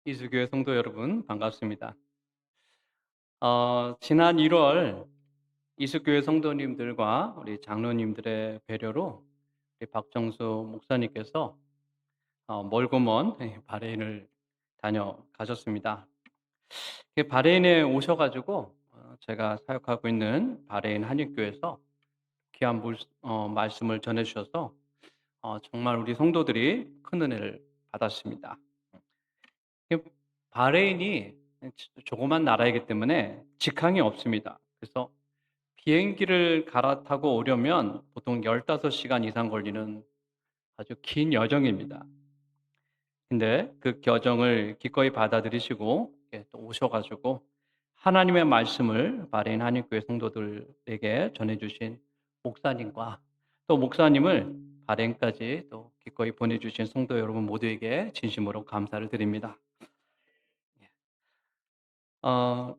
이수교회 성도 여러분 반갑습니다. 지난 1월 이수교회 성도님들과 우리 장로님들의 배려로 우리 박정수 목사님께서 멀고 먼 바레인을 다녀가셨습니다. 바레인에 오셔가지고 제가 사역하고 있는 바레인 한인교회에서 귀한 말씀을 전해주셔서 정말 우리 성도들이 큰 은혜를 받았습니다. 그 바레인이 조그만 나라이기 때문에 직항이 없습니다. 그래서 비행기를 갈아타고 오려면 보통 15시간 이상 걸리는 아주 긴 여정입니다. 근데 그 여정을 기꺼이 받아들이시고 또 오셔가지고 하나님의 말씀을 바레인 한인교회 성도들에게 전해주신 목사님과 또 목사님을 바레인까지 또 기꺼이 보내주신 성도 여러분 모두에게 진심으로 감사를 드립니다. 어,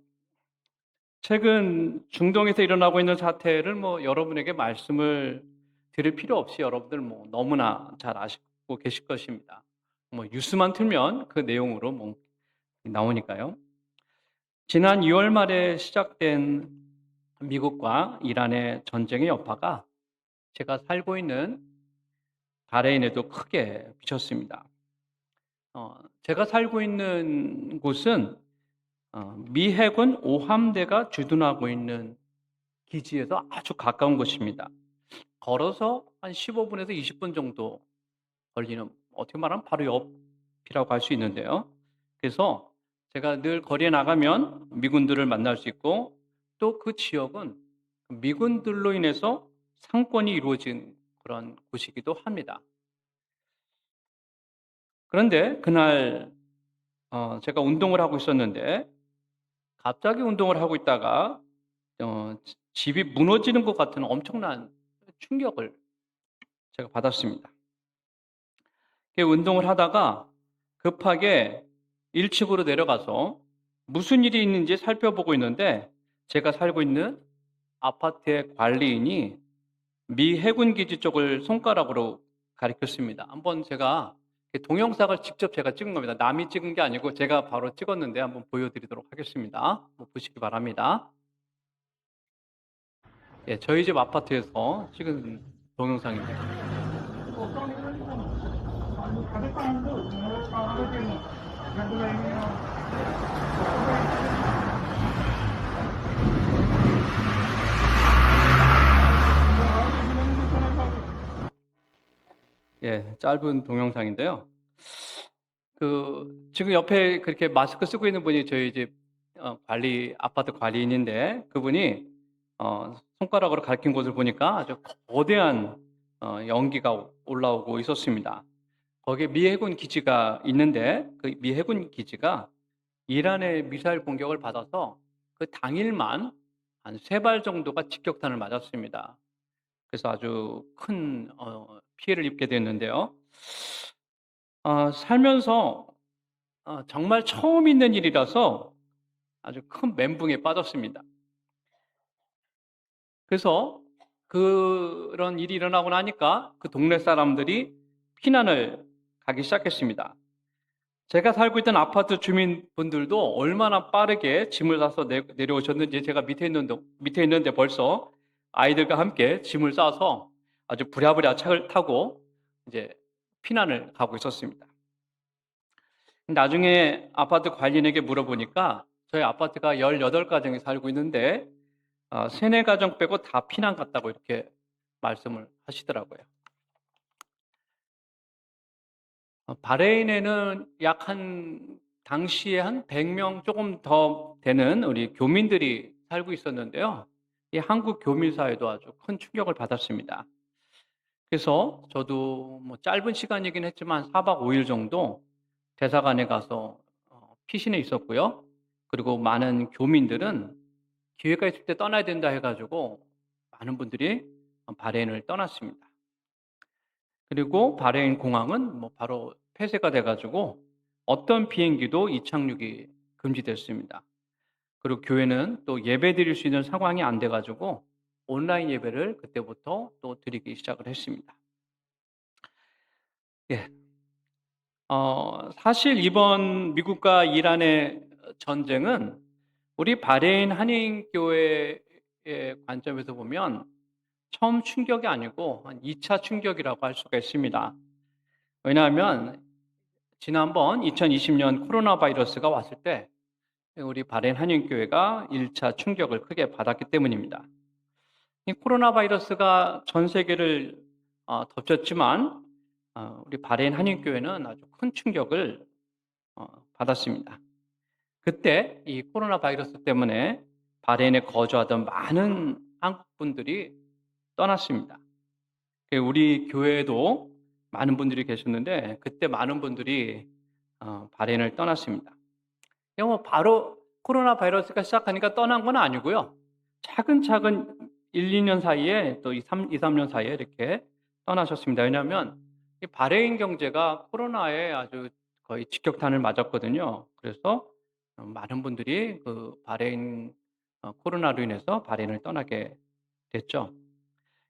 최근 중동에서 일어나고 있는 사태를 여러분에게 말씀을 드릴 필요 없이 여러분들 너무나 잘 아시고 계실 것입니다. 뉴스만 틀면 그 내용으로 나오니까요. 지난 2월 말에 시작된 미국과 이란의 전쟁의 여파가 제가 살고 있는 바레인에도 크게 미쳤습니다. 제가 살고 있는 곳은 미 해군 오함대가 주둔하고 있는 기지에서 아주 가까운 곳입니다. 걸어서 한 15분에서 20분 정도 걸리는, 어떻게 말하면 바로 옆이라고 할 수 있는데요. 그래서 제가 늘 거리에 나가면 미군들을 만날 수 있고, 또 그 지역은 미군들로 인해서 상권이 이루어진 그런 곳이기도 합니다. 그런데 그날 제가 운동을 하고 있었는데 갑자기 운동을 하고 있다가 집이 무너지는 것 같은 엄청난 충격을 제가 받았습니다. 운동을 하다가 급하게 1층으로 내려가서 무슨 일이 있는지 살펴보고 있는데 제가 살고 있는 아파트의 관리인이 미 해군 기지 쪽을 손가락으로 가리켰습니다. 한번 제가 동영상을 직접 제가 찍은 겁니다. 남이 찍은 게 아니고 제가 바로 찍었는데 한번 보여드리도록 하겠습니다. 보시기 바랍니다. 예, 저희 집 아파트에서 찍은 동영상입니다. 예, 짧은 동영상인데요. 지금 옆에 그렇게 마스크 쓰고 있는 분이 저희 집 아파트 관리인인데 그분이 손가락으로 가리킨 곳을 보니까 아주 거대한 연기가 올라오고 있었습니다. 거기에 미 해군 기지가 있는데 그 미 해군 기지가 이란의 미사일 공격을 받아서 그 당일만 한 3발 정도가 직격탄을 맞았습니다. 그래서 아주 큰 피해를 입게 됐는데요. 살면서 정말 처음 있는 일이라서 아주 큰 멘붕에 빠졌습니다. 그래서 그런 일이 일어나고 나니까 그 동네 사람들이 피난을 가기 시작했습니다. 제가 살고 있던 아파트 주민분들도 얼마나 빠르게 짐을 싸서 내려오셨는지 제가 밑에 있는데 벌써 아이들과 함께 짐을 싸서 아주 부랴부랴 차를 타고 이제 피난을 가고 있었습니다. 나중에 아파트 관리인에게 물어보니까 저희 아파트가 18가정이 살고 있는데 3, 4가정 빼고 다 피난 갔다고 이렇게 말씀을 하시더라고요. 바레인에는 당시에 한 100명 조금 더 되는 우리 교민들이 살고 있었는데요. 이 한국 교민사회도 아주 큰 충격을 받았습니다. 그래서 저도 짧은 시간이긴 했지만 4박 5일 정도 대사관에 가서 피신해 있었고요. 그리고 많은 교민들은 기회가 있을 때 떠나야 된다 해가지고 많은 분들이 바레인을 떠났습니다. 그리고 바레인 공항은 바로 폐쇄가 돼가지고 어떤 비행기도 이착륙이 금지됐습니다. 그리고 교회는 또 예배 드릴 수 있는 상황이 안 돼가지고 온라인 예배를 그때부터 또 드리기 시작을 했습니다. 예. 사실 이번 미국과 이란의 전쟁은 우리 바레인 한인교회의 관점에서 보면 처음 충격이 아니고 한 2차 충격이라고 할 수가 있습니다. 왜냐하면 지난번 2020년 코로나 바이러스가 왔을 때 우리 바레인 한인교회가 1차 충격을 크게 받았기 때문입니다. 이 코로나 바이러스가 전 세계를 덮쳤지만 우리 바레인 한인교회는 아주 큰 충격을 받았습니다. 그때 이 코로나 바이러스 때문에 바레인에 거주하던 많은 한국 분들이 떠났습니다. 우리 교회에도 많은 분들이 계셨는데 그때 많은 분들이 바레인을 떠났습니다. 바로 코로나 바이러스가 시작하니까 떠난 건 아니고요. 차근차근 1, 2년 사이에 또 2, 3년 사이에 이렇게 떠나셨습니다. 왜냐하면 이 바레인 경제가 코로나에 아주 거의 직격탄을 맞았거든요. 그래서 많은 분들이 그 바레인 코로나로 인해서 바레인을 떠나게 됐죠.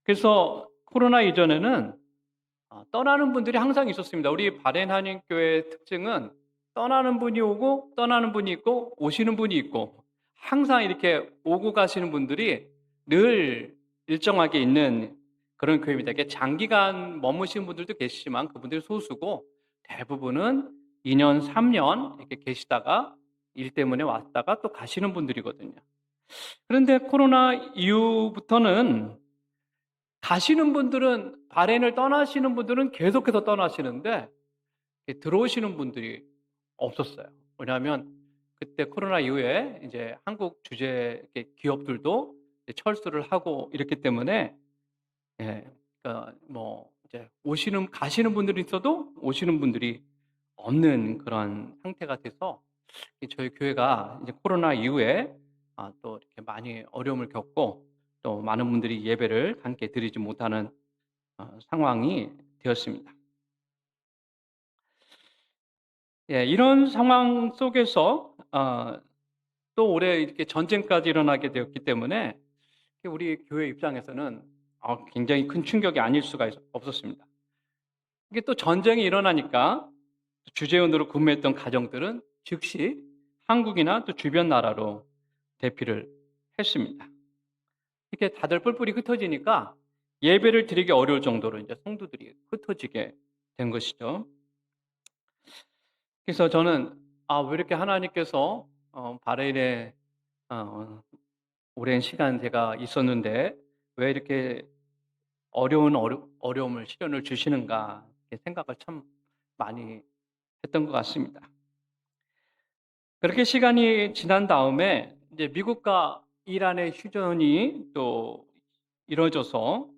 그래서 코로나 이전에는 떠나는 분들이 항상 있었습니다. 우리 바레인 한인교회의 특징은 떠나는 분이 오고 떠나는 분이 있고 오시는 분이 있고 항상 이렇게 오고 가시는 분들이 늘 일정하게 있는 그런 교회입니다. 이게 장기간 머무신 분들도 계시지만 그분들이 소수고 대부분은 2년, 3년 이렇게 계시다가 일 때문에 왔다가 또 가시는 분들이거든요. 그런데 코로나 이후부터는 가시는 분들은 바레인을 떠나시는 분들은 계속해서 떠나시는데 들어오시는 분들이 없었어요. 왜냐하면 그때 코로나 이후에 이제 한국 주재 기업들도 철수를 하고 이랬기 때문에 그러니까 뭐 이제 가시는 분들이 있어도 오시는 분들이 없는 그런 상태가 돼서 저희 교회가 이제 코로나 이후에 또 이렇게 많이 어려움을 겪고 또 많은 분들이 예배를 함께 드리지 못하는 상황이 되었습니다. 이런 상황 속에서 또 올해 이렇게 전쟁까지 일어나게 되었기 때문에 우리 교회 입장에서는 굉장히 큰 충격이 아닐 수가 없었습니다. 이게 또 전쟁이 일어나니까 주재원으로 근무했던 가정들은 즉시 한국이나 또 주변 나라로 대피를 했습니다. 이렇게 다들 뿔뿔이 흩어지니까 예배를 드리기 어려울 정도로 이제 성도들이 흩어지게 된 것이죠. 그래서 저는 왜 이렇게 하나님께서 바레인에 오랜 시간 제가 있었는데 왜 이렇게 어려움을 시련을 주시는가 생각을 참 많이 했던 것 같습니다. 그렇게 시간이 지난 다음에 이제 미국과 이란의 휴전이 또 이루어져서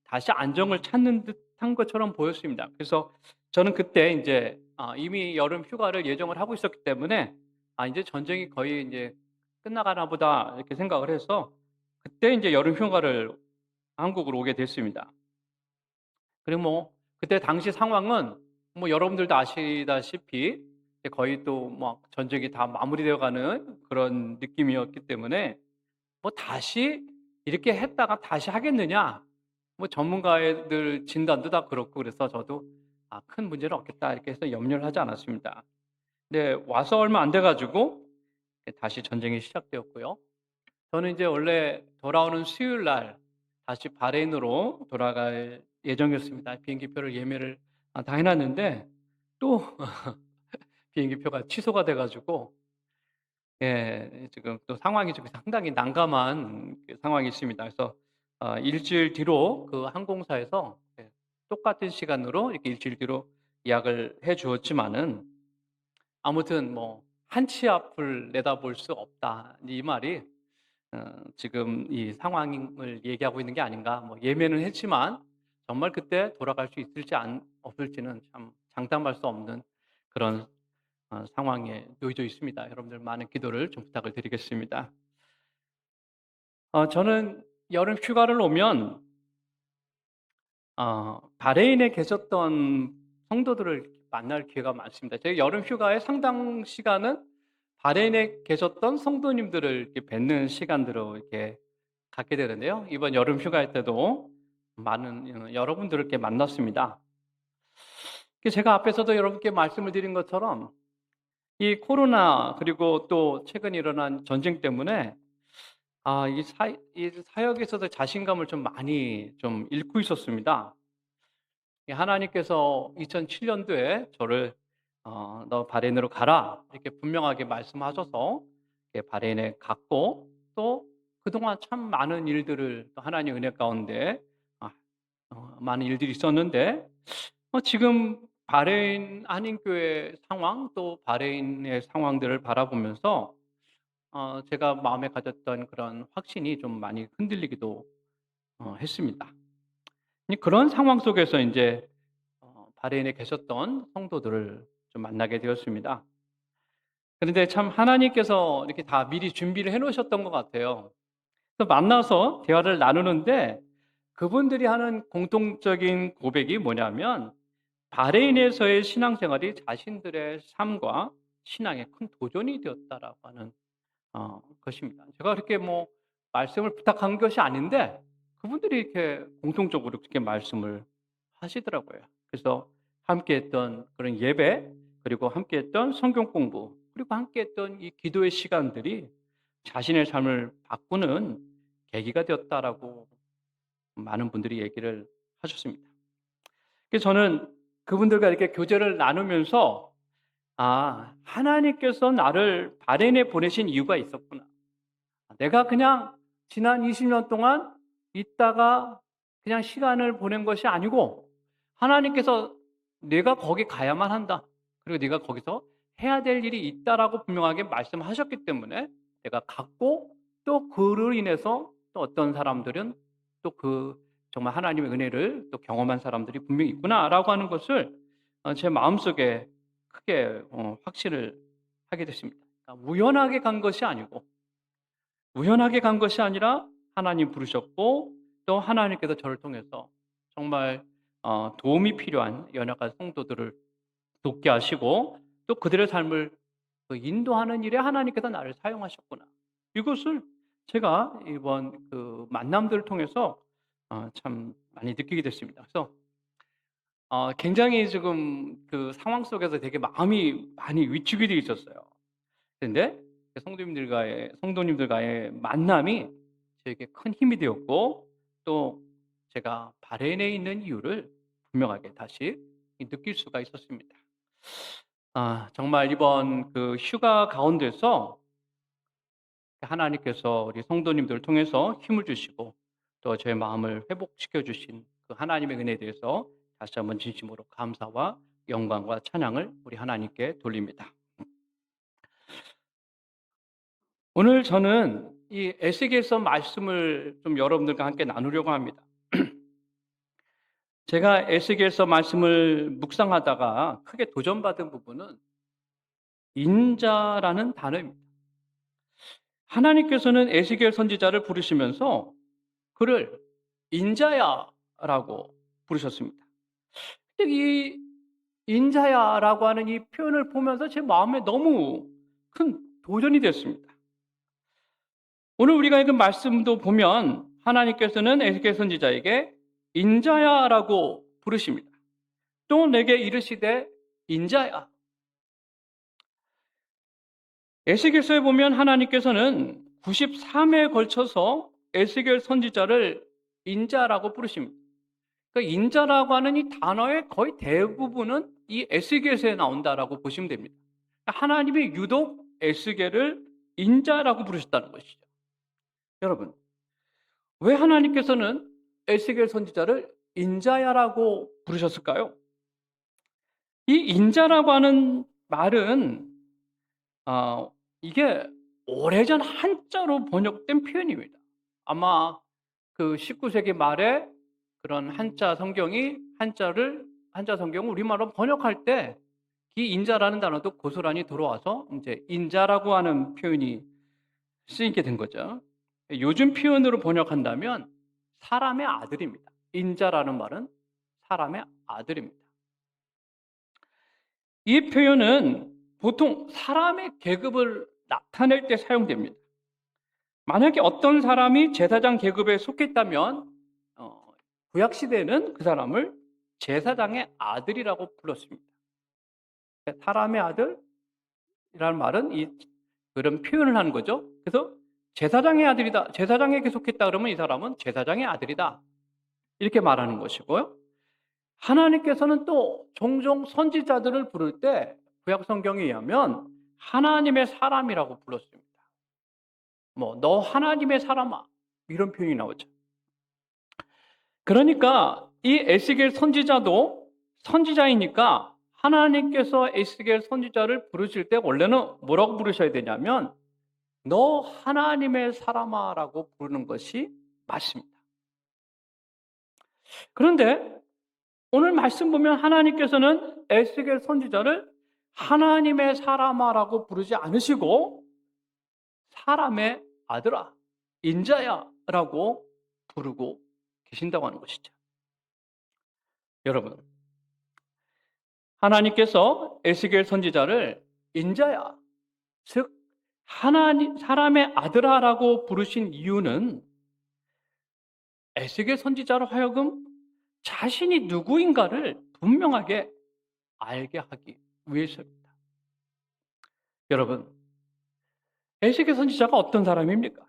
다시 안정을 찾는 듯한 것처럼 보였습니다. 그래서 저는 그때 이제 이미 여름 휴가를 예정을 하고 있었기 때문에 이제 전쟁이 거의 이제 끝나가나 보다 이렇게 생각을 해서 그때 이제 여름 휴가를 한국으로 오게 됐습니다. 그리고 그때 당시 상황은 여러분들도 아시다시피 거의 또 막 전쟁이 다 마무리되어 가는 그런 느낌이었기 때문에 다시 이렇게 했다가 다시 하겠느냐? 전문가들 진단도 다 그렇고 그래서 저도 큰 문제는 없겠다 이렇게 해서 염려를 하지 않았습니다. 근데 와서 얼마 안 돼 가지고 다시 전쟁이 시작되었고요. 저는 이제 원래 돌아오는 수요일 날 다시 바레인으로 돌아갈 예정이었습니다. 비행기표를 예매를 다 해놨는데 또 비행기표가 취소가 돼가지고 지금 또 상황이 좀 상당히 난감한 상황이 있습니다. 그래서 일주일 뒤로 그 항공사에서 똑같은 시간으로 이렇게 일주일 뒤로 예약을 해 주었지만은 아무튼 한 치 앞을 내다볼 수 없다. 이 말이 지금 이 상황을 얘기하고 있는 게 아닌가. 예매는 했지만 정말 그때 돌아갈 수 있을지 없을지는 참 장담할 수 없는 그런 상황에 놓여져 있습니다. 여러분들 많은 기도를 좀 부탁을 드리겠습니다. 저는 여름 휴가를 오면 바레인에 계셨던 성도들을 만날 기회가 많습니다. 제가 여름 휴가의 상당 시간은 바레인에 계셨던 성도님들을 이렇게 뵙는 시간들로 이렇게 갖게 되는데요. 이번 여름 휴가 때도 많은 여러분들을 이렇게 만났습니다. 제가 앞에서도 여러분께 말씀을 드린 것처럼 이 코로나 그리고 또 최근 일어난 전쟁 때문에 이 사역에서도 자신감을 좀 많이 좀 잃고 있었습니다. 하나님께서 2007년도에 저를 너 바레인으로 가라 이렇게 분명하게 말씀하셔서 바레인에 갔고, 또 그동안 참 많은 일들을 또 하나님 은혜 가운데 많은 일들이 있었는데, 지금 바레인 한인교회 상황 또 바레인의 상황들을 바라보면서 제가 마음에 가졌던 그런 확신이 좀 많이 흔들리기도 했습니다. 그런 상황 속에서 이제 바레인에 계셨던 성도들을 좀 만나게 되었습니다. 그런데 참 하나님께서 이렇게 다 미리 준비를 해 놓으셨던 것 같아요. 그래서 만나서 대화를 나누는데 그분들이 하는 공통적인 고백이 뭐냐면, 바레인에서의 신앙생활이 자신들의 삶과 신앙에 큰 도전이 되었다라고 하는 것입니다. 제가 그렇게 뭐 말씀을 부탁한 것이 아닌데 그분들이 이렇게 공통적으로 그렇게 말씀을 하시더라고요. 그래서 함께했던 그런 예배, 그리고 함께했던 성경 공부, 그리고 함께했던 이 기도의 시간들이 자신의 삶을 바꾸는 계기가 되었다라고 많은 분들이 얘기를 하셨습니다. 그래서 저는 그분들과 이렇게 교제를 나누면서 하나님께서 나를 바레인에 보내신 이유가 있었구나. 내가 그냥 지난 20년 동안 있다가 그냥 시간을 보낸 것이 아니고 하나님께서 내가 거기 가야만 한다, 그리고 네가 거기서 해야 될 일이 있다라고 분명하게 말씀하셨기 때문에 내가 갔고, 또 그로 인해서 또 어떤 사람들은 또 그 정말 하나님의 은혜를 또 경험한 사람들이 분명히 있구나라고 하는 것을 제 마음속에 크게 확신을 하게 됐습니다. 그러니까 우연하게 간 것이 아니라 하나님 부르셨고, 또 하나님께서 저를 통해서 정말 도움이 필요한 연약한 성도들을 돕게 하시고, 또 그들의 삶을 인도하는 일에 하나님께서 나를 사용하셨구나. 이것을 제가 이번 그 만남들을 통해서 참 많이 느끼게 됐습니다. 그래서 굉장히 지금 그 상황 속에서 되게 마음이 많이 위축이 되어 있었어요. 그런데 성도님들과의 만남이 저에게 큰 힘이 되었고, 또 제가 바레인에 있는 이유를 분명하게 다시 느낄 수가 있었습니다. 정말 이번 그 휴가 가운데서 하나님께서 우리 성도님들을 통해서 힘을 주시고 또 제 마음을 회복시켜 주신 그 하나님의 은혜에 대해서 다시 한번 진심으로 감사와 영광과 찬양을 우리 하나님께 돌립니다. 오늘 저는 이 에스겔서 말씀을 좀 여러분들과 함께 나누려고 합니다. 제가 에스겔서 말씀을 묵상하다가 크게 도전받은 부분은 인자라는 단어입니다. 하나님께서는 에스겔 선지자를 부르시면서 그를 인자야라고 부르셨습니다. 이 인자야라고 하는 이 표현을 보면서 제 마음에 너무 큰 도전이 됐습니다. 오늘 우리가 읽은 말씀도 보면 하나님께서는 에스겔 선지자에게 인자야라고 부르십니다. 또 내게 이르시되 인자야. 에스겔서에 보면 하나님께서는 93회에 걸쳐서 에스겔 선지자를 인자라고 부르십니다. 그러니까 인자라고 하는 이 단어의 거의 대부분은 이 에스겔서에 나온다라고 보시면 됩니다. 하나님이 유독 에스겔을 인자라고 부르셨다는 것이죠. 여러분, 왜 하나님께서는 에스겔 선지자를 인자야라고 부르셨을까요? 이 인자라고 하는 말은 이게 오래전 한자로 번역된 표현입니다. 아마 그 19세기 말에 그런 한자 성경을 우리말로 번역할 때 이 인자라는 단어도 고스란히 들어와서 이제 인자라고 하는 표현이 쓰이게 된 거죠. 요즘 표현으로 번역한다면 사람의 아들입니다. 인자라는 말은 사람의 아들입니다. 이 표현은 보통 사람의 계급을 나타낼 때 사용됩니다. 만약에 어떤 사람이 제사장 계급에 속했다면 구약시대에는 그 사람을 제사장의 아들이라고 불렀습니다. 사람의 아들이라는 말은 그런 표현을 하는 거죠. 그래서 제사장의 아들이다. 제사장에게 속했다 그러면 이 사람은 제사장의 아들이다. 이렇게 말하는 것이고요. 하나님께서는 또 종종 선지자들을 부를 때 구약 성경에 의하면 하나님의 사람이라고 불렀습니다. 너 하나님의 사람아, 이런 표현이 나오죠. 그러니까 이 에스겔 선지자도 선지자이니까 하나님께서 에스겔 선지자를 부르실 때 원래는 뭐라고 부르셔야 되냐면 너 하나님의 사람아라고 부르는 것이 맞습니다. 그런데 오늘 말씀 보면 하나님께서는 에스겔 선지자를 하나님의 사람아라고 부르지 않으시고 사람의 아들아, 인자야라고 부르고 계신다고 하는 것이죠. 여러분, 하나님께서 에스겔 선지자를 인자야, 즉 하나님 사람의 아들아라고 부르신 이유는 에스겔 선지자로 하여금 자신이 누구인가를 분명하게 알게 하기 위해서입니다. 여러분, 에스겔 선지자가 어떤 사람입니까?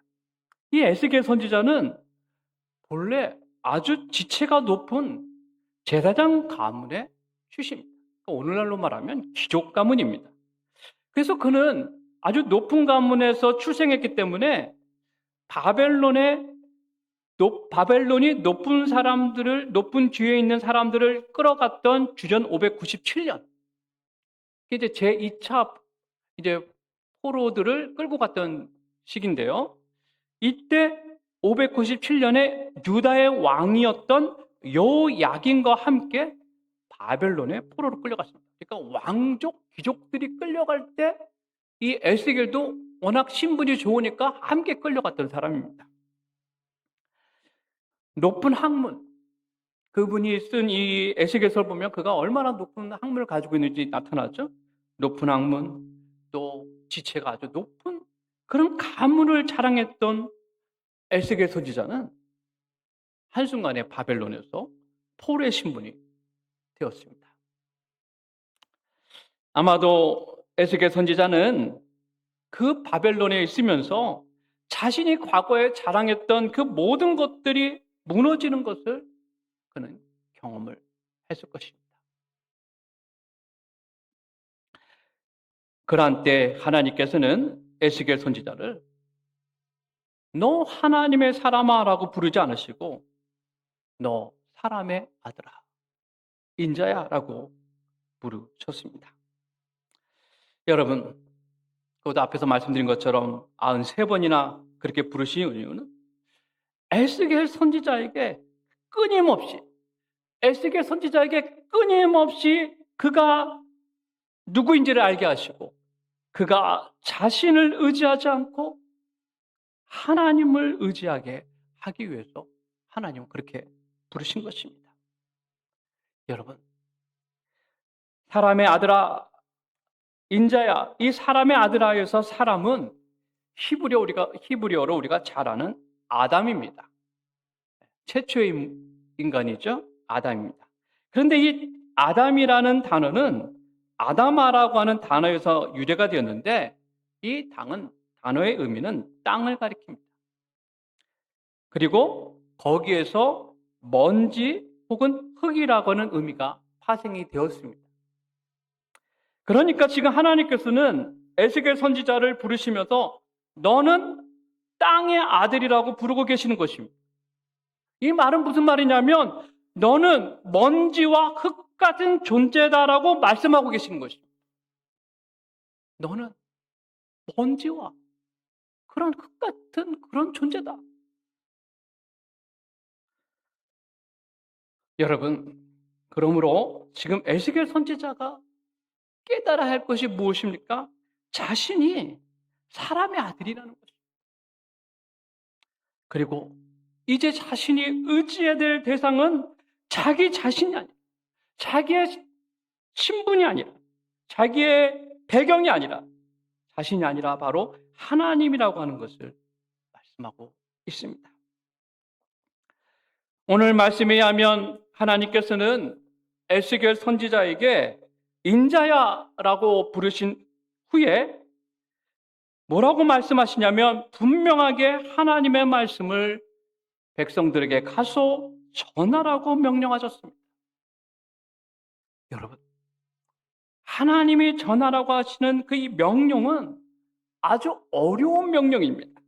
이 에스겔 선지자는 본래 아주 지체가 높은 제사장 가문의 출신입니다. 오늘날로 말하면 귀족 가문입니다. 그래서 그는 아주 높은 가문에서 출생했기 때문에 바벨론이 높은 뒤에 있는 사람들을 끌어갔던 주전 597년, 이제 제2차 포로들을 끌고 갔던 시기인데요. 이때 597년에 유다의 왕이었던 요야긴과 함께 바벨론에 포로로 끌려갔습니다. 그러니까 왕족, 귀족들이 끌려갈 때 이 에스겔도 워낙 신분이 좋으니까 함께 끌려갔던 사람입니다. 높은 학문, 그분이 쓴 이 에스겔서를 보면 그가 얼마나 높은 학문을 가지고 있는지 나타나죠. 높은 학문, 또 지체가 아주 높은 그런 가문을 자랑했던 에스겔 선지자는 한순간에 바벨론에서 포로의 신분이 되었습니다. 아마도 에스겔 선지자는 그 바벨론에 있으면서 자신이 과거에 자랑했던 그 모든 것들이 무너지는 것을 그는 경험을 했을 것입니다. 그러한 때 하나님께서는 에스겔 선지자를 너 하나님의 사람아라고 부르지 않으시고 너 사람의 아들아, 인자야라고 부르셨습니다. 여러분, 그것도 앞에서 말씀드린 것처럼 93번이나 그렇게 부르신 이유는 에스겔 선지자에게 끊임없이 그가 누구인지를 알게 하시고 그가 자신을 의지하지 않고 하나님을 의지하게 하기 위해서 하나님은 그렇게 부르신 것입니다. 여러분, 사람의 아들아, 인자야, 이 사람의 아들아에서 사람은 히브리어로 우리가 잘 아는 아담입니다. 최초의 인간이죠. 아담입니다. 그런데 이 아담이라는 단어는 아담아라고 하는 단어에서 유래가 되었는데 이 단어의 의미는 땅을 가리킵니다. 그리고 거기에서 먼지 혹은 흙이라고 하는 의미가 파생이 되었습니다. 그러니까 지금 하나님께서는 에스겔 선지자를 부르시면서 너는 땅의 아들이라고 부르고 계시는 것입니다. 이 말은 무슨 말이냐면 너는 먼지와 흙 같은 존재다라고 말씀하고 계시는 것입니다. 너는 먼지와 그런 흙 같은 그런 존재다. 여러분, 그러므로 지금 에스겔 선지자가 깨달아야 할 것이 무엇입니까? 자신이 사람의 아들이라는 것입니다. 그리고 이제 자신이 의지해야 될 대상은 자기 자신이 아니라, 자기의 신분이 아니라, 자기의 배경이 아니라, 자신이 아니라 바로 하나님이라고 하는 것을 말씀하고 있습니다. 오늘 말씀에 의하면 하나님께서는 에스겔 선지자에게 인자야라고 부르신 후에 뭐라고 말씀하시냐면 분명하게 하나님의 말씀을 백성들에게 가서 전하라고 명령하셨습니다. 여러분, 하나님이 전하라고 하시는 그 이 명령은 아주 어려운 명령입니다.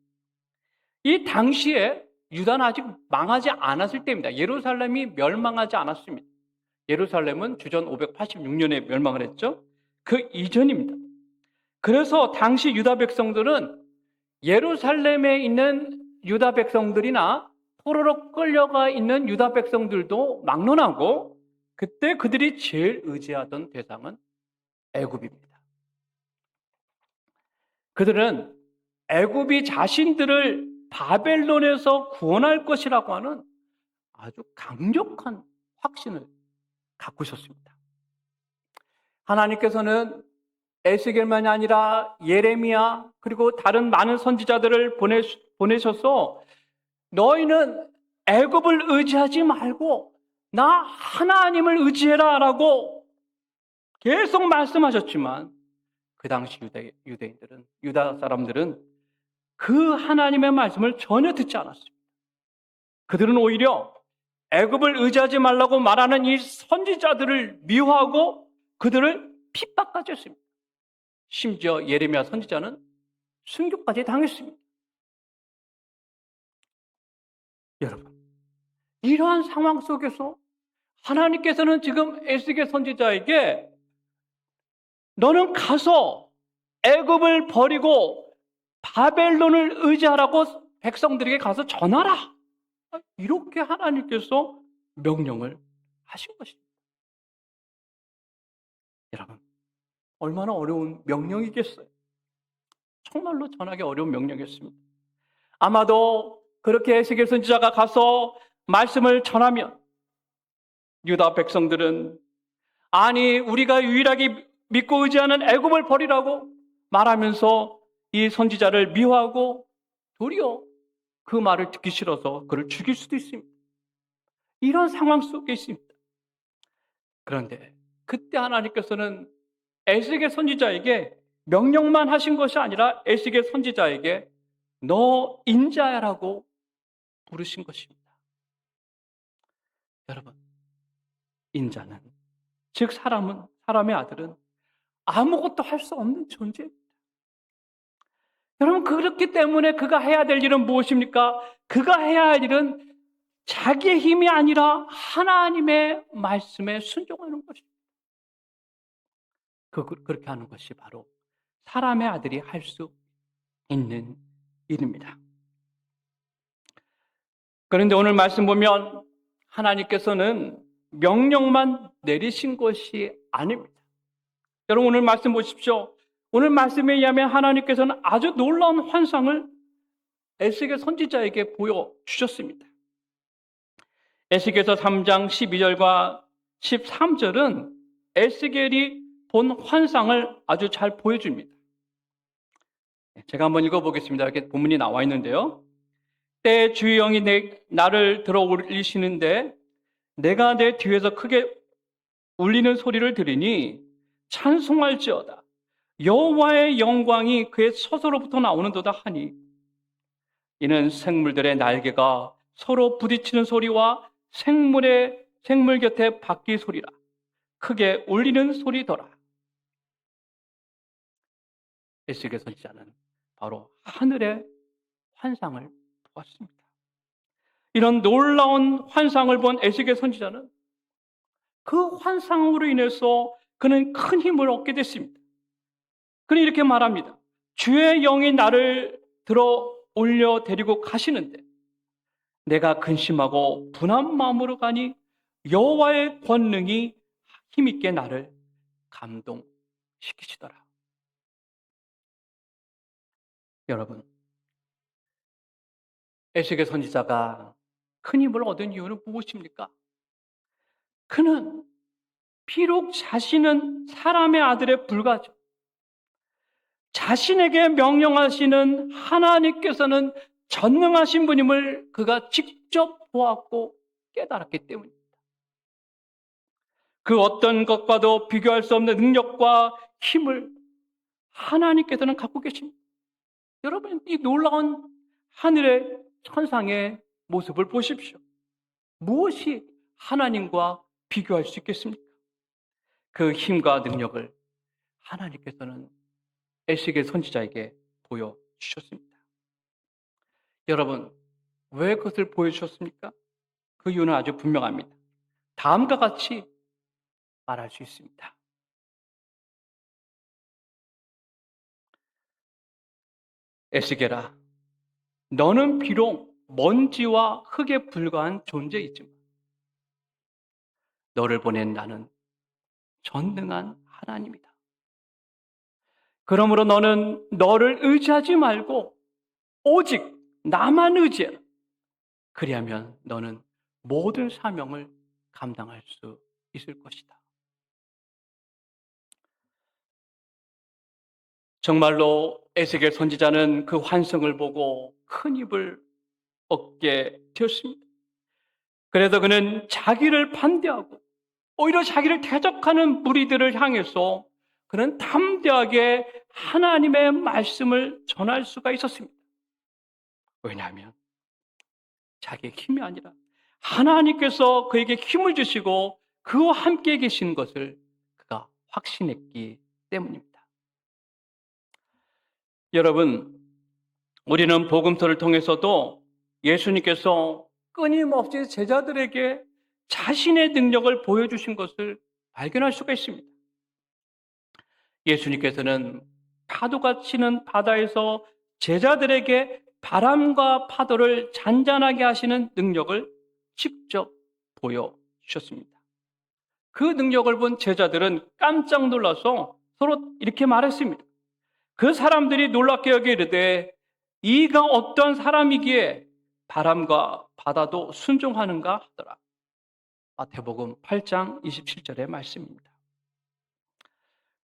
이 당시에 유다는 아직 망하지 않았을 때입니다. 예루살렘이 멸망하지 않았습니다. 예루살렘은 주전 586년에 멸망을 했죠. 그 이전입니다. 그래서 당시 유다 백성들은 예루살렘에 있는 유다 백성들이나 포로로 끌려가 있는 유다 백성들도 막론하고 그때 그들이 제일 의지하던 대상은 애굽입니다. 그들은 애굽이 자신들을 바벨론에서 구원할 것이라고 하는 아주 강력한 확신을 갖고 있었습니다. 하나님께서는 에스겔만이 아니라 예레미야 그리고 다른 많은 선지자들을 보내셔서 너희는 애굽을 의지하지 말고 나 하나님을 의지해라 라고 계속 말씀하셨지만 그 당시 유대인들은, 유다 사람들은 그 하나님의 말씀을 전혀 듣지 않았습니다. 그들은 오히려 애굽을 의지하지 말라고 말하는 이 선지자들을 미워하고 그들을 핍박까지 했습니다. 심지어 예레미야 선지자는 순교까지 당했습니다. 여러분, 이러한 상황 속에서 하나님께서는 지금 에스겔 선지자에게 너는 가서 애굽을 버리고 바벨론을 의지하라고 백성들에게 가서 전하라. 이렇게 하나님께서 명령을 하신 것입니다. 여러분, 얼마나 어려운 명령이겠어요? 정말로 전하기 어려운 명령이었습니다. 아마도 그렇게 에스겔 선지자가 가서 말씀을 전하면 유다 백성들은 아니 우리가 유일하게 믿고 의지하는 애굽을 버리라고 말하면서 이 선지자를 미워하고 도리어 그 말을 듣기 싫어서 그를 죽일 수도 있습니다. 이런 상황 속에 있습니다. 그런데 그때 하나님께서는 에스겔 선지자에게 명령만 하신 것이 아니라 에스겔 선지자에게 너 인자야라고 부르신 것입니다. 여러분, 인자는 즉 사람의 아들은 아무것도 할 수 없는 존재입니다. 여러분, 그렇기 때문에 그가 해야 될 일은 무엇입니까? 그가 해야 할 일은 자기의 힘이 아니라 하나님의 말씀에 순종하는 것입니다. 그렇게 하는 것이 바로 사람의 아들이 할 수 있는 일입니다. 그런데 오늘 말씀 보면 하나님께서는 명령만 내리신 것이 아닙니다. 여러분, 오늘 말씀 보십시오. 오늘 말씀에 의하면 하나님께서는 아주 놀라운 환상을 에스겔 선지자에게 보여주셨습니다. 에스겔서 3장 12절과 13절은 에스겔이 본 환상을 아주 잘 보여줍니다. 제가 한번 읽어보겠습니다. 이렇게 본문이 나와 있는데요. 때에 주의 영이 나를 들어 올리시는데 내가 내 뒤에서 크게 울리는 소리를 들으니 찬송할지어다. 여호와의 영광이 그의 서서로부터 나오는도다 하니 이는 생물들의 날개가 서로 부딪히는 소리와 생물 곁에 바퀴 소리라. 크게 울리는 소리더라. 에스겔 선지자는 바로 하늘의 환상을 보았습니다. 이런 놀라운 환상을 본 에스겔 선지자는 그 환상으로 인해서 그는 큰 힘을 얻게 됐습니다. 그는 이렇게 말합니다. 주의 영이 나를 들어 올려 데리고 가시는데 내가 근심하고 분한 마음으로 가니 여호와의 권능이 힘있게 나를 감동시키시더라. 여러분, 에스겔 선지자가 큰 힘을 얻은 이유는 무엇입니까? 그는 비록 자신은 사람의 아들에 불과하죠. 자신에게 명령하시는 하나님께서는 전능하신 분임을 그가 직접 보았고 깨달았기 때문입니다. 그 어떤 것과도 비교할 수 없는 능력과 힘을 하나님께서는 갖고 계십니다. 여러분, 이 놀라운 하늘의 천상의 모습을 보십시오. 무엇이 하나님과 비교할 수 있겠습니까? 그 힘과 능력을 하나님께서는 에스겔 선지자에게 보여주셨습니다. 여러분, 왜 그것을 보여주셨습니까? 그 이유는 아주 분명합니다. 다음과 같이 말할 수 있습니다. 에스겔아, 너는 비록 먼지와 흙에 불과한 존재이지만 너를 보낸 나는 전능한 하나님이다. 그러므로 너는 너를 의지하지 말고 오직 나만 의지해라. 그리하면 너는 모든 사명을 감당할 수 있을 것이다. 정말로 에스겔 선지자는 그 환성을 보고 큰 입을 얻게 되었습니다. 그래서 그는 자기를 반대하고 오히려 자기를 대적하는 무리들을 향해서 그는 담대하게 하나님의 말씀을 전할 수가 있었습니다. 왜냐하면 자기의 힘이 아니라 하나님께서 그에게 힘을 주시고 그와 함께 계신 것을 그가 확신했기 때문입니다. 여러분, 우리는 복음서를 통해서도 예수님께서 끊임없이 제자들에게 자신의 능력을 보여주신 것을 발견할 수가 있습니다. 예수님께서는 파도가 치는 바다에서 제자들에게 바람과 파도를 잔잔하게 하시는 능력을 직접 보여주셨습니다. 그 능력을 본 제자들은 깜짝 놀라서 서로 이렇게 말했습니다. 그 사람들이 놀랍게 여겨 이르되 이가 어떤 사람이기에 바람과 바다도 순종하는가 하더라. 마태복음 8장 27절의 말씀입니다.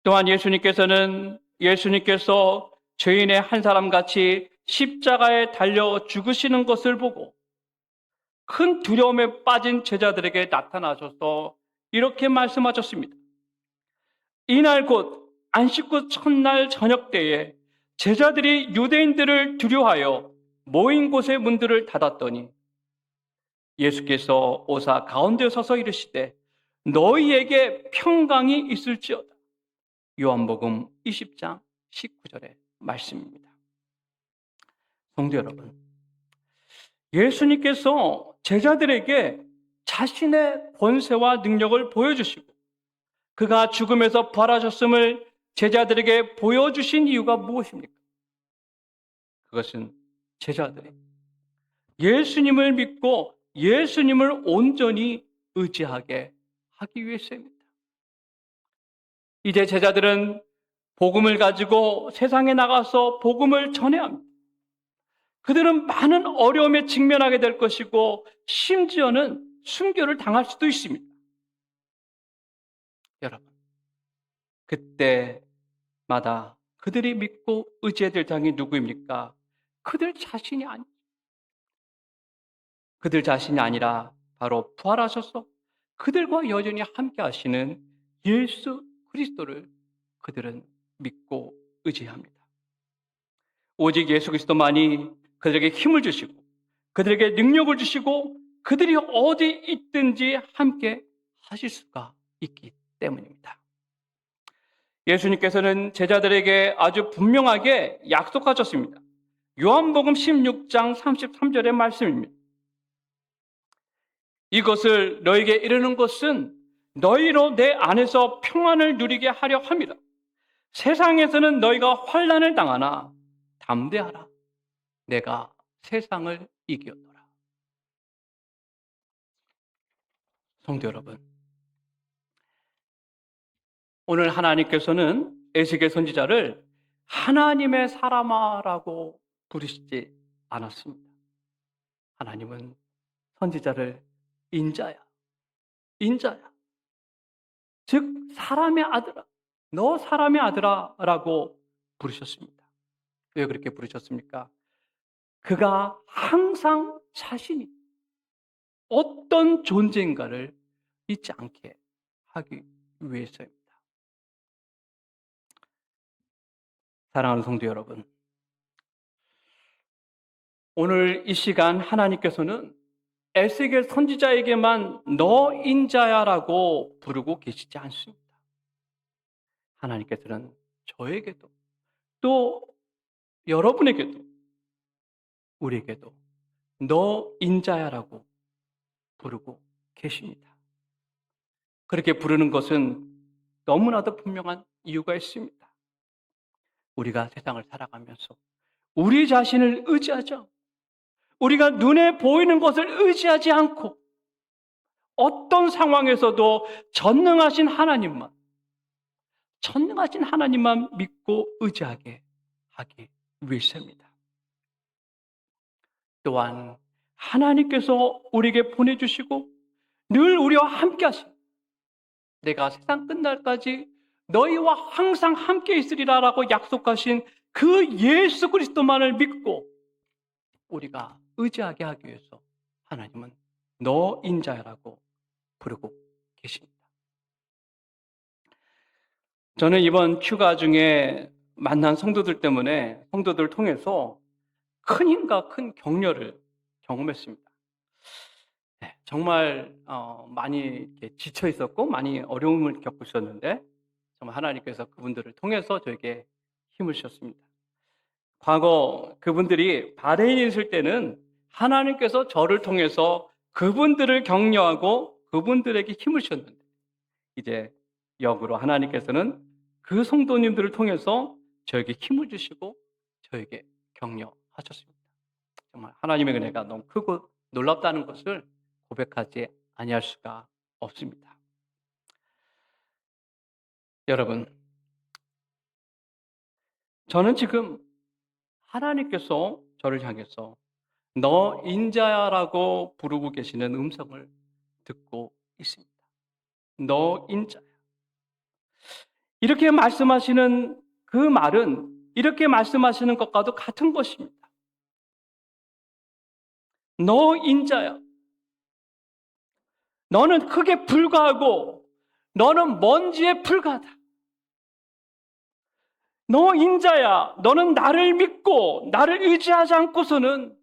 또한 예수님께서 죄인의 한 사람같이 십자가에 달려 죽으시는 것을 보고 큰 두려움에 빠진 제자들에게 나타나셔서 이렇게 말씀하셨습니다. 이날 곧 안식구 첫날 저녁 때에 제자들이 유대인들을 두려워하여 모인 곳의 문들을 닫았더니 예수께서 오사 가운데 서서 이르시되 너희에게 평강이 있을지어다. 요한복음 20장 19절의 말씀입니다. 성도 여러분, 예수님께서 제자들에게 자신의 권세와 능력을 보여주시고 그가 죽음에서 부활하셨음을 제자들에게 보여주신 이유가 무엇입니까? 그것은 제자들이 예수님을 믿고 예수님을 온전히 의지하게 하기 위해서입니다. 이제 제자들은 복음을 가지고 세상에 나가서 복음을 전해야 합니다. 그들은 많은 어려움에 직면하게 될 것이고 심지어는 순교를 당할 수도 있습니다. 여러분, 그때마다 그들이 믿고 의지해야 될 당이 누구입니까? 그들 자신이 아니라 바로 부활하셔서 그들과 여전히 함께 하시는 예수 그리스도를 그들은 믿고 의지합니다. 오직 예수 그리스도만이 그들에게 힘을 주시고 그들에게 능력을 주시고 그들이 어디 있든지 함께 하실 수가 있기 때문입니다. 예수님께서는 제자들에게 아주 분명하게 약속하셨습니다. 요한복음 16장 33절의 말씀입니다. 이것을 너에게 이르는 것은 너희로 내 안에서 평안을 누리게 하려 함이라. 세상에서는 너희가 환난을 당하나 담대하라. 내가 세상을 이겼노라. 성도 여러분, 오늘 하나님께서는 에스겔 선지자를 하나님의 사람아라고 부르시지 않았습니다. 하나님은 선지자를 인자야. 즉 사람의 아들아, 너 사람의 아들아라고 부르셨습니다. 왜 그렇게 부르셨습니까? 그가 항상 자신이 어떤 존재인가를 잊지 않게 하기 위해서입니다. 사랑하는 성도 여러분, 오늘 이 시간 하나님께서는 에스겔 선지자에게만 너 인자야라고 부르고 계시지 않습니다. 하나님께서는 저에게도 또 여러분에게도 우리에게도 너 인자야라고 부르고 계십니다. 그렇게 부르는 것은 너무나도 분명한 이유가 있습니다. 우리가 세상을 살아가면서 우리 자신을 의지하죠. 우리가 눈에 보이는 것을 의지하지 않고 어떤 상황에서도 전능하신 하나님만 믿고 의지하게 하기 위해서입니다. 또한 하나님께서 우리에게 보내주시고 늘 우리와 함께 하신 내가 세상 끝날까지 너희와 항상 함께 있으리라 라고 약속하신 그 예수 그리스도만을 믿고 우리가 의지하게 하기 위해서 하나님은 너 인자라고 부르고 계십니다. 저는 이번 휴가 중에 만난 성도들 때문에 성도들을 통해서 큰 힘과 큰 격려를 경험했습니다. 네, 정말 많이 이렇게 지쳐 있었고 많이 어려움을 겪고 있었는데 정말 하나님께서 그분들을 통해서 저에게 힘을 주셨습니다. 과거 그분들이 바레인에 있을 때는 하나님께서 저를 통해서 그분들을 격려하고 그분들에게 힘을 주셨는데 이제 역으로 하나님께서는 그 성도님들을 통해서 저에게 힘을 주시고 저에게 격려하셨습니다. 정말 하나님의 은혜가 너무 크고 놀랍다는 것을 고백하지 아니할 수가 없습니다. 여러분, 저는 지금 하나님께서 저를 향해서 너 인자야라고 부르고 계시는 음성을 듣고 있습니다. 너 인자야. 이렇게 말씀하시는 그 말은 이렇게 말씀하시는 것과도 같은 것입니다. 너 인자야. 너는 흙에 불과하고 너는 먼지에 불과하다. 너 인자야. 너는 나를 믿고 나를 의지하지 않고서는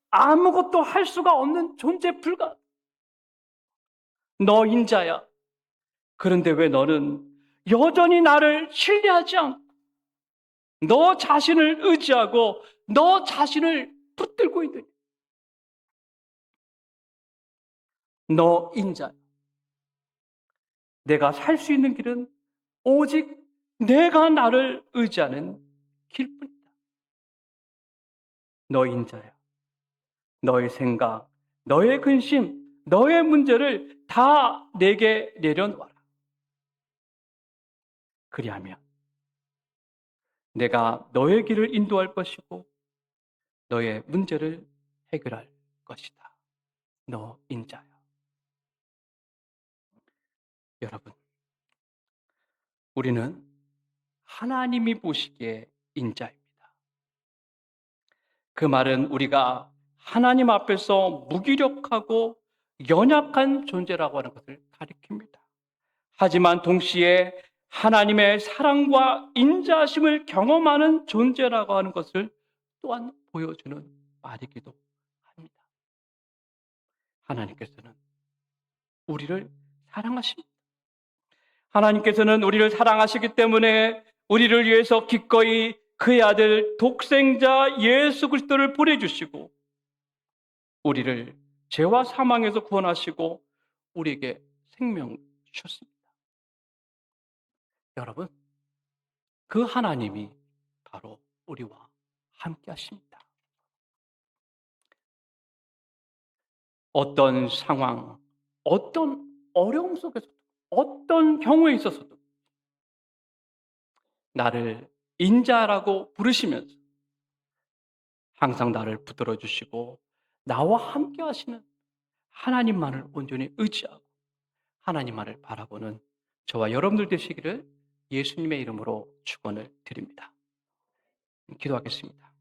아무것도 할 수가 없는 존재에 불과하다. 너 인자야. 그런데 왜 너는 여전히 나를 신뢰하지 않고 너 자신을 의지하고 너 자신을 붙들고 있느냐? 너 인자야. 내가 살 수 있는 길은 오직 내가 나를 의지하는 길뿐이다. 너 인자야. 너의 생각, 너의 근심, 너의 문제를 다 내게 내려놓아라. 그리하면 내가 너의 길을 인도할 것이고 너의 문제를 해결할 것이다. 너 인자야. 여러분, 우리는 하나님이 보시기에 인자입니다. 그 말은 우리가 하나님 앞에서 무기력하고 연약한 존재라고 하는 것을 가리킵니다. 하지만 동시에 하나님의 사랑과 인자하심을 경험하는 존재라고 하는 것을 또한 보여주는 말이기도 합니다. 하나님께서는 우리를 사랑하십니다. 하나님께서는 우리를 사랑하시기 때문에 우리를 위해서 기꺼이 그의 아들 독생자 예수 그리스도를 보내주시고 우리를 죄와 사망에서 구원하시고 우리에게 생명 주셨습니다. 여러분, 그 하나님이 바로 우리와 함께 하십니다. 어떤 상황, 어떤 어려움 속에서도 어떤 경우에 있어서도 나를 인자라고 부르시면서 항상 나를 붙들어 주시고 나와 함께 하시는 하나님만을 온전히 의지하고 하나님만을 바라보는 저와 여러분들 되시기를 예수님의 이름으로 축원을 드립니다. 기도하겠습니다.